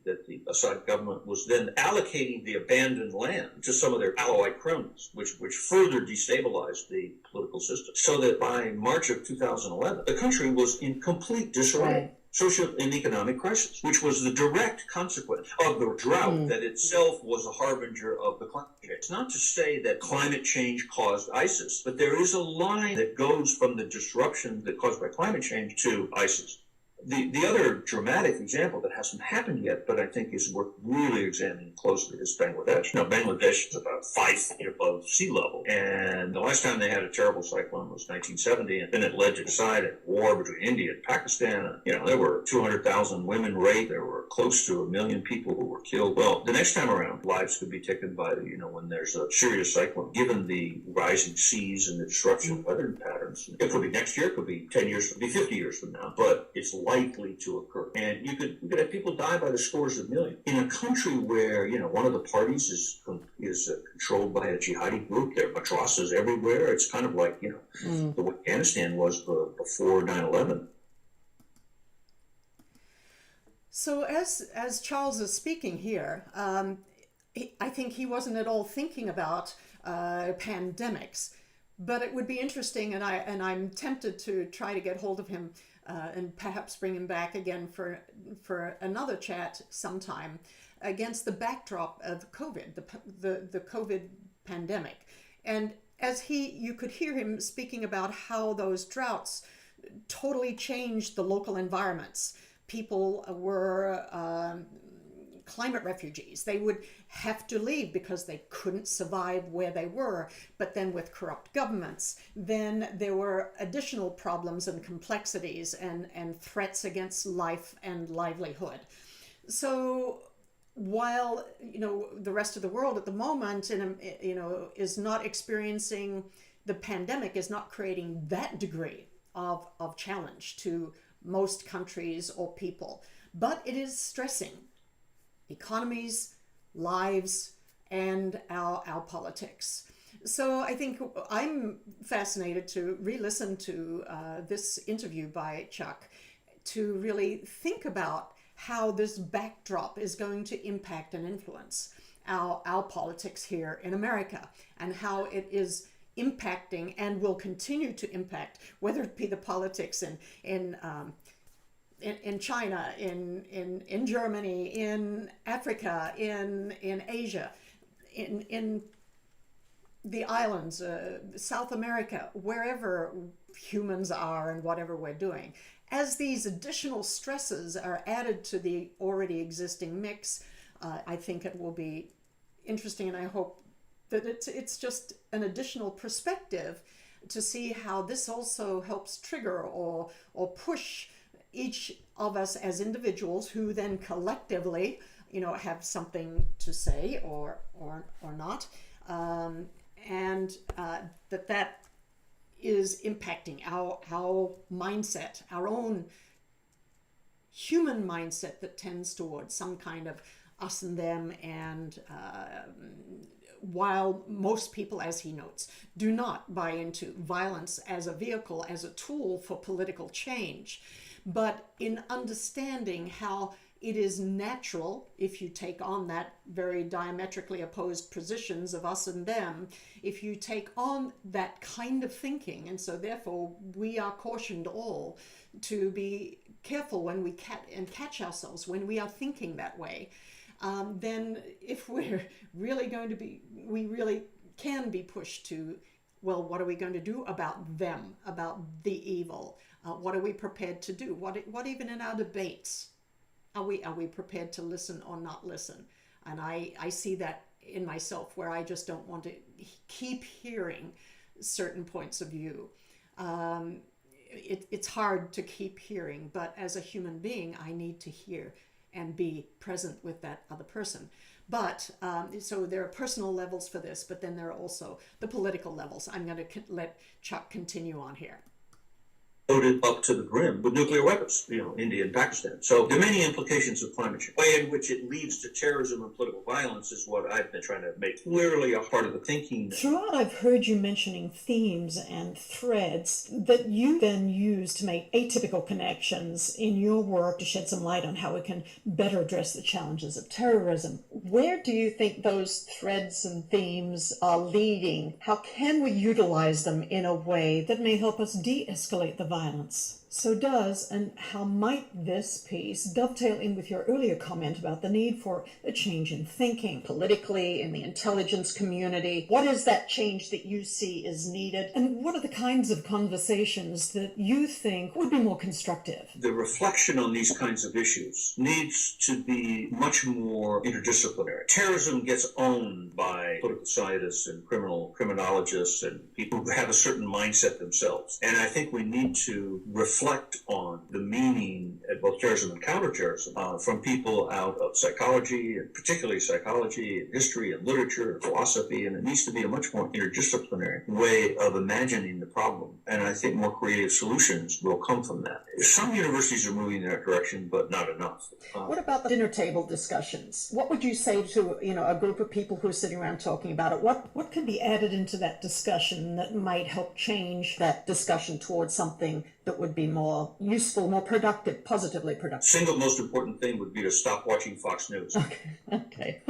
Assad government was then allocating the abandoned land to some of their allied cronies, which further destabilized the political system. So that by March of 2011, the country was in complete disarray. Social and economic crisis, which was the direct consequence of the drought that itself was a harbinger of the climate change. It's not to say that climate change caused ISIS, but there is a line that goes from the disruption that caused by climate change to ISIS. The other dramatic example that hasn't happened yet, but I think is worth really examining closely, is Bangladesh. Now, Bangladesh is about 5 feet above sea level, and the last time they had a terrible cyclone was 1970, and then it led to a war between India and Pakistan. There were 200,000 women raped. There were close to 1 million people who were killed. Well, the next time around, lives could be taken by, when there's a serious cyclone, given the rising seas and the disruption of weather patterns. It could be next year, it could be 10 years, it could be 50 years from now, but it's likely to occur. And you could have people die by the scores of millions. In a country where, one of the parties is controlled by a jihadi group, there are madrasas everywhere. It's kind of like, the way Afghanistan was before 9/11. So as Charles is speaking here, I think he wasn't at all thinking about pandemics, but it would be interesting, and I'm tempted to try to get hold of him and perhaps bring him back again for another chat sometime, against the backdrop of COVID, the COVID pandemic. And you could hear him speaking about how those droughts totally changed the local environments. People were climate refugees. They would have to leave because they couldn't survive where they were. But then with corrupt governments, then there were additional problems and complexities and threats against life and livelihood. So while, the rest of the world at the moment, is not experiencing the pandemic, is not creating that degree of challenge to most countries or people, but it is stressing economies, lives, and our politics. So I think I'm fascinated to re-listen to this interview by Chuck, to really think about how this backdrop is going to impact and influence our politics here in America, and how it is impacting and will continue to impact, whether it be the politics in China, in Germany, in Africa, in Asia, in the islands, South America, wherever humans are and whatever we're doing. As these additional stresses are added to the already existing mix, I think it will be interesting, and I hope that it's just an additional perspective to see how this also helps trigger or push each of us as individuals, who then collectively, have something to say or not, and that is impacting our mindset, our own human mindset that tends towards some kind of us and them. And while most people, as he notes, do not buy into violence as a vehicle, as a tool for political change, but in understanding how it is natural, if you take on that very diametrically opposed positions of us and them, if you take on that kind of thinking, and so therefore we are cautioned all to be careful when we catch ourselves when we are thinking that way, then if we're really going to be, we really can be pushed to, well, what are we going to do about them, about the evil? What are we prepared to do? What even in our debates? Are we prepared to listen or not listen? And I see that in myself, where I just don't want to keep hearing certain points of view. It's hard to keep hearing, but as a human being, I need to hear and be present with that other person. But so there are personal levels for this, but then there are also the political levels. I'm going to let Chuck continue on here. Loaded up to the brim with nuclear weapons, India and Pakistan. So there are many implications of climate change. The way in which it leads to terrorism and political violence is what I've been trying to make clearly a part of the thinking. Throughout, I've heard you mentioning themes and threads that you then use to make atypical connections in your work to shed some light on how we can better address the challenges of terrorism. Where do you think those threads and themes are leading? How can we utilize them in a way that may help us de-escalate the violence? So does, and how might this piece dovetail in with your earlier comment about the need for a change in thinking politically, in the intelligence community? What is that change that you see is needed? And what are the kinds of conversations that you think would be more constructive? The reflection on these kinds of issues needs to be much more interdisciplinary. Terrorism gets owned by political scientists and criminologists and people who have a certain mindset themselves. And I think we need to reflect on the meaning at both terrorism and counterterrorism from people out of psychology, and particularly psychology and history and literature and philosophy, and it needs to be a much more interdisciplinary way of imagining the problem. And I think more creative solutions will come from that. Some universities are moving in that direction, but not enough. What about the dinner table discussions? What would you say to a group of people who are sitting around talking about it? What could be added into that discussion that might help change that discussion towards something that would be more useful, more productive, positively productive? Single most important thing would be to stop watching Fox News. Okay.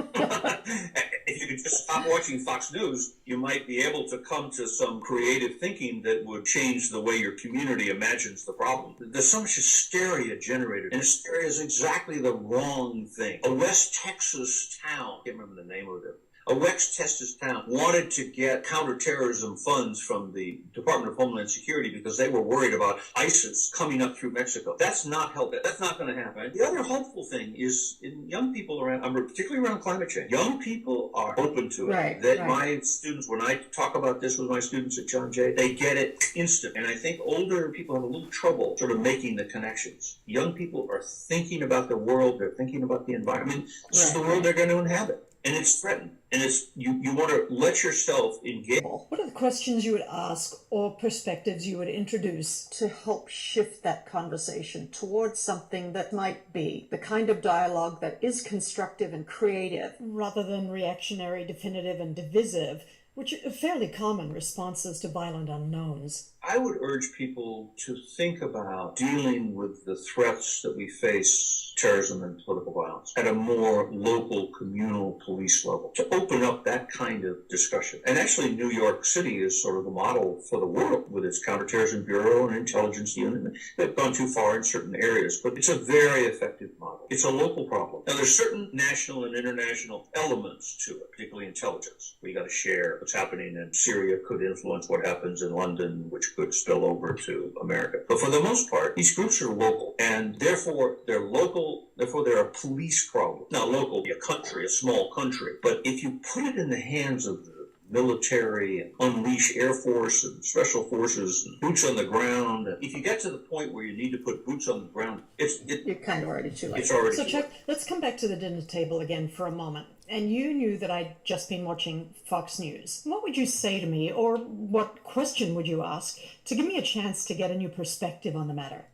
If you could just stop watching Fox News, you might be able to come to some creative thinking that would change the way your community imagines the problem. There's so much hysteria generated, and hysteria is exactly the wrong thing. A West Texas town, I can't remember the name of it, a West Texas town wanted to get counterterrorism funds from the Department of Homeland Security because they were worried about ISIS coming up through Mexico. That's not helpful. That's not going to happen. The other hopeful thing is in young people around, particularly around climate change. Young people are open to it. Right. My students, when I talk about this with my students at John Jay, they get it instant. And I think older people have a little trouble sort of making the connections. Young people are thinking about the world. They're thinking about the environment. This is the world they're going to inhabit. And it's threatened. And it's you want to let yourself engage. What are the questions you would ask or perspectives you would introduce to help shift that conversation towards something that might be the kind of dialogue that is constructive and creative, rather than reactionary, definitive, and divisive, which are fairly common responses to violent unknowns? I would urge people to think about dealing with the threats that we face, terrorism and political violence, at a more local, communal police level, to open up that kind of discussion. And actually, New York City is sort of the model for the world with its counterterrorism bureau and intelligence unit. They've gone too far in certain areas, but it's a very effective model. It's a local problem. Now, there's certain national and international elements to it, particularly intelligence. We got to share what's happening in Syria could influence what happens in London, which could spill over to America. But for the most part, these groups are local, and therefore they're local, therefore they're a police problem. Now, local, a country, a small country, but if you put it in the hands of the military and unleash Air Force and special forces and boots on the ground, if you get to the point where you need to put boots on the ground, you're kind of already too late. It's already so too Chuck, late. let's come back to the dinner table again for a moment. And you knew that I'd just been watching Fox News. What would you say to me, or what question would you ask to give me a chance to get a new perspective on the matter?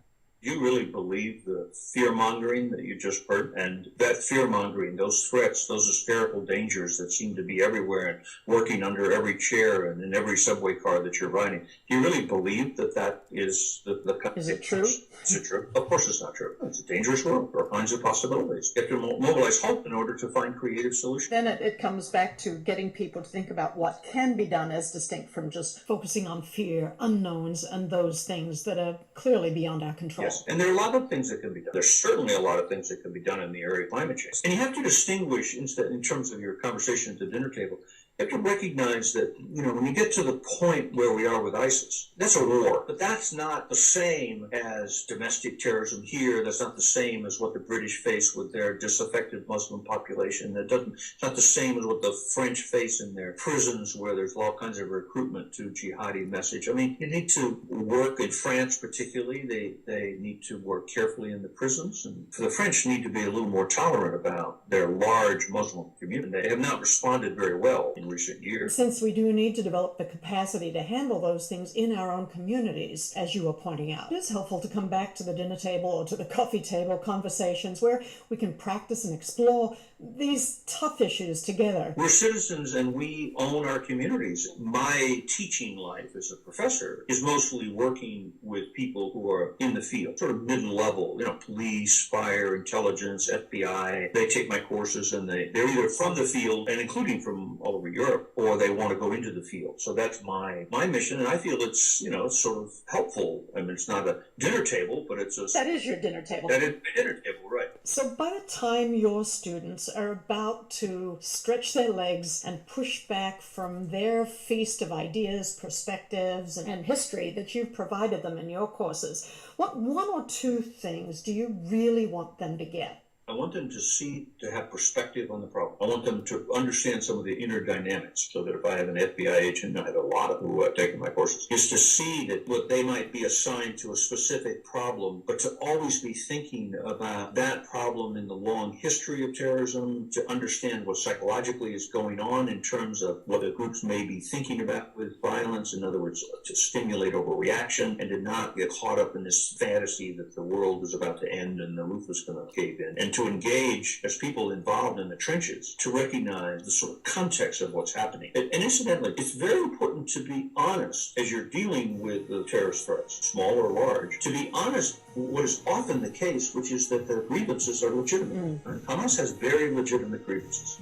You really believe the fear-mongering that you just heard? And that fear-mongering, those threats, those hysterical dangers that seem to be everywhere and working under every chair and in every subway car that you're riding, do you really believe that that is the Is it true? Is it true? Of course it's not true. It's a dangerous world. There are all kinds of possibilities. You have to mobilize hope in order to find creative solutions. Then it comes back to getting people to think about what can be done as distinct from just focusing on fear, unknowns, and those things that are clearly beyond our control. Yes, and there are a lot of things that can be done. There's certainly a lot of things that can be done in the area of climate change. And you have to distinguish, instead, in terms of your conversation at the dinner table, you have to recognize that, when you get to the point where we are with ISIS, that's a war. But that's not the same as domestic terrorism here. That's not the same as what the British face with their disaffected Muslim population. It's not the same as what the French face in their prisons, where there's all kinds of recruitment to jihadi message. I mean, you need to work in France particularly. They need to work carefully in the prisons. And the French need to be a little more tolerant about their large Muslim community. They have not responded very well in recent years. Since we do need to develop the capacity to handle those things in our own communities, as you were pointing out, it is helpful to come back to the dinner table or to the coffee table conversations where we can practice and explore these tough issues together. We're citizens and we own our communities. My teaching life as a professor is mostly working with people who are in the field, sort of mid-level, police, fire, intelligence, FBI. They take my courses and they're either from the field, and including from all over Europe, or they want to go into the field. So that's my mission, and I feel it's sort of helpful. I mean, it's not a dinner table, but that is your dinner table. That is my dinner table, right? So by the time your students are about to stretch their legs and push back from their feast of ideas, perspectives, and history that you've provided them in your courses, what one or two things do you really want them to get? I want them to have perspective on the problem. I want them to understand some of the inner dynamics, so that if I have an FBI agent, I have a lot of who have taken my courses, is to see that what they might be assigned to a specific problem, but to always be thinking about that problem in the long history of terrorism, to understand what psychologically is going on in terms of what the groups may be thinking about with violence. In other words, to stimulate overreaction and to not get caught up in this fantasy that the world is about to end and the roof is going to cave in. And to engage as people involved in the trenches to recognize the sort of context of what's happening. And incidentally, it's very important to be honest as you're dealing with the terrorist threats, small or large, to be honest what is often the case, which is that the grievances are legitimate. Hamas has very legitimate grievances,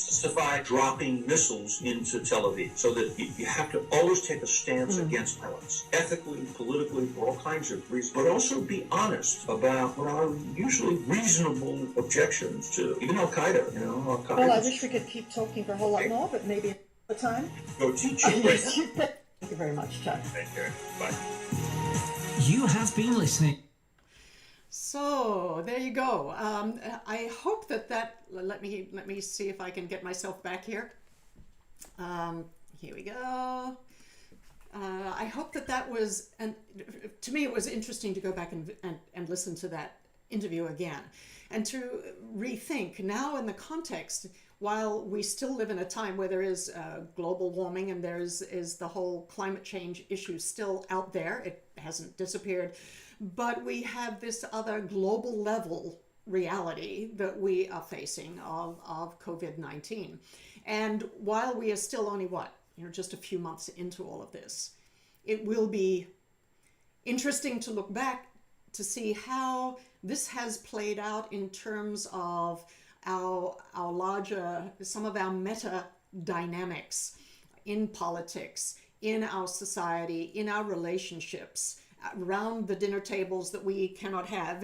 justify dropping missiles into Tel Aviv, so that you have to always take a stance against violence, ethically, politically, for all kinds of reasons, but also be honest about what are usually reasonable objections to even Al-Qaeda. Well, I wish we could keep talking for a whole lot more, but maybe the time. Go teach. Yes, thank you very much, Chuck. Thank you. Bye. You have been listening. So there you go. I hope that let me see if I can get myself back here. Here we go. I hope that was, and to me it was interesting to go back and listen to that interview again, and to rethink now in the context, while we still live in a time where there is global warming and is the whole climate change issue still out there. It hasn't disappeared, but we have this other global level reality that we are facing of COVID-19. And while we are still only just a few months into all of this, it will be interesting to look back to see how this has played out in terms of our larger, some of our meta dynamics in politics, in our society, in our relationships, around the dinner tables that we cannot have,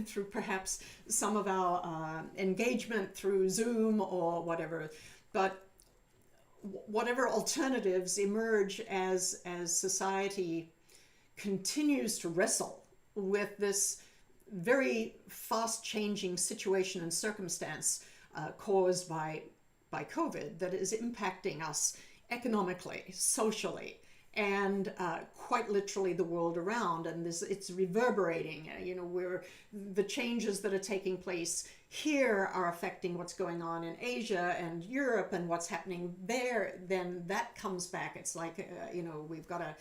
through perhaps some of our engagement through Zoom or whatever. But whatever alternatives emerge as society continues to wrestle with this very fast changing situation and circumstance caused by COVID that is impacting us economically, socially, and quite literally the world around. And it's reverberating. The changes that are taking place here are affecting what's going on in Asia and Europe and what's happening there. Then that comes back. It's like we've got a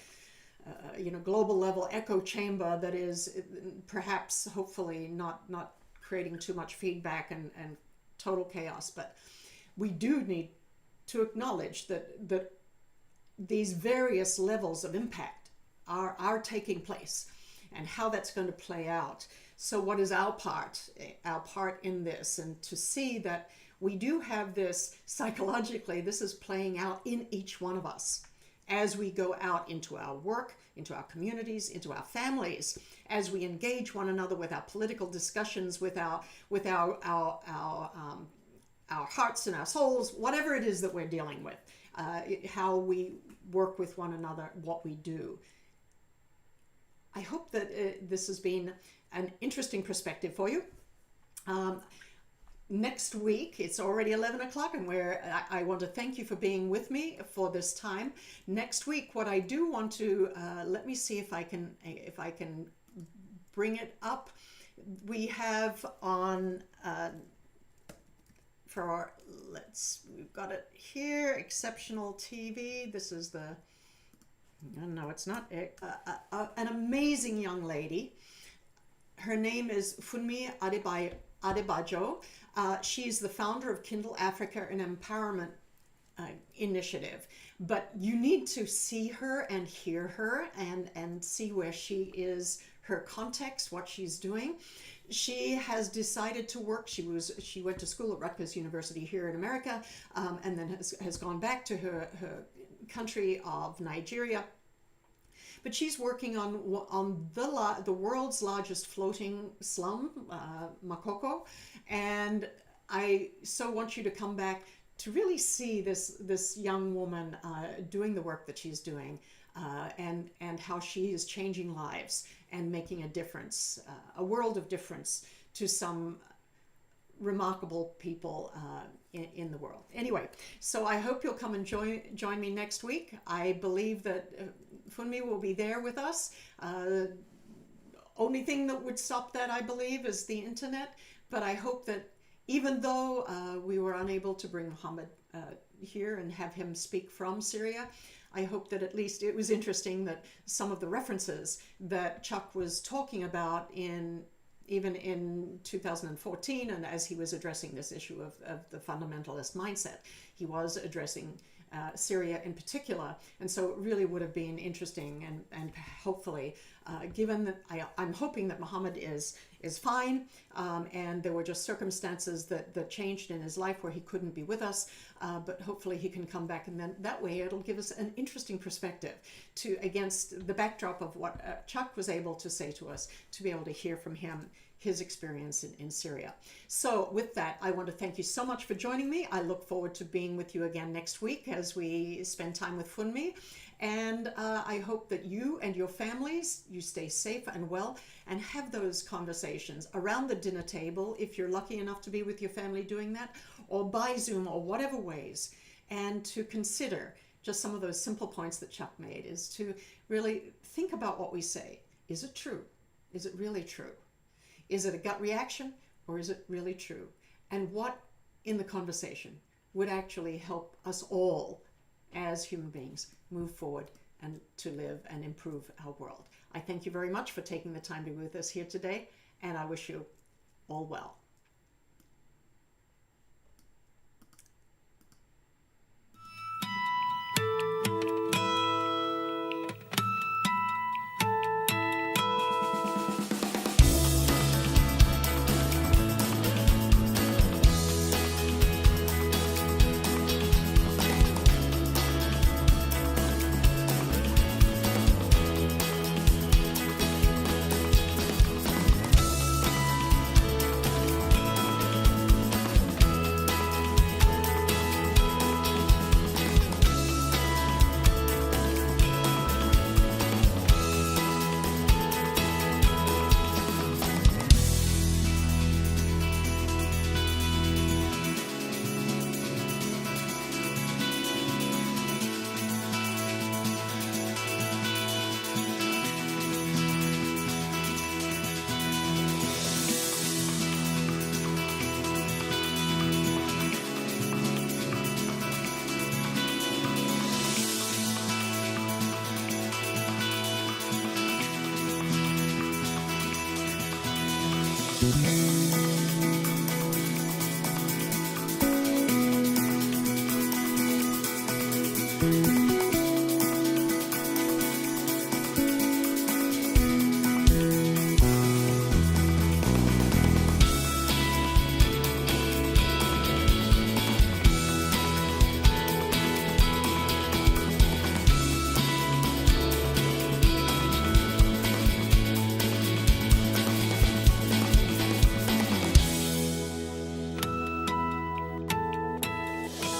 global level echo chamber that is perhaps, hopefully, not creating too much feedback and total chaos. But we do need to acknowledge that these various levels of impact are taking place, and how that's going to play out. So what is our part in this? And to see that we do have this psychologically, this is playing out in each one of us as we go out into our work, into our communities, into our families, as we engage one another with our political discussions, with our hearts and our souls, whatever it is that we're dealing with, how we work with one another, what we do. I hope that this has been an interesting perspective for you. Next week, it's already 11 o'clock, and I want to thank you for being with me for this time. Next week, what I do want to, let me see if I can bring it up. We have on, we've got it here, Exceptional TV. This is no, it's not, an amazing young lady. Her name is Funmi Adebayo. She's the founder of Kindle Africa, an empowerment initiative. But you need to see her and hear her and see where she is, her context, what she's doing. She has decided to work. She went to school at Rutgers University here in America, and then has gone back to her country of Nigeria. But she's working on the world's largest floating slum, Makoko, and I so want you to come back to really see this young woman doing the work that she's doing, and how she is changing lives and making a difference, a world of difference to some remarkable people in the world. Anyway, so I hope you'll come and join me next week. I believe that Funmi will be there with us. Only thing that would stop that, I believe, is the internet. But I hope that even though we were unable to bring Muhammed here and have him speak from Syria, I hope that at least it was interesting that some of the references that Chuck was talking about in even in 2014, and as he was addressing this issue of the fundamentalist mindset, he was addressing Syria in particular. And so it really would have been interesting, and hopefully, given that I'm hoping that Muhammad is fine, and there were just circumstances that changed in his life where he couldn't be with us, but hopefully he can come back, and then that way it'll give us an interesting perspective to against the backdrop of what Chuck was able to say to us, to be able to hear from him his experience in Syria. So with that, I want to thank you so much for joining me. I look forward to being with you again next week as we spend time with Funmi. And I hope that you and your families, you stay safe and well, and have those conversations around the dinner table, if you're lucky enough to be with your family doing that, or by Zoom or whatever ways, and to consider just some of those simple points that Chuck made, is to really think about what we say. Is it true? Is it really true? Is it a gut reaction, or is it really true? And what in the conversation would actually help us all as human beings move forward and to live and improve our world? I thank you very much for taking the time to be with us here today, and I wish you all well.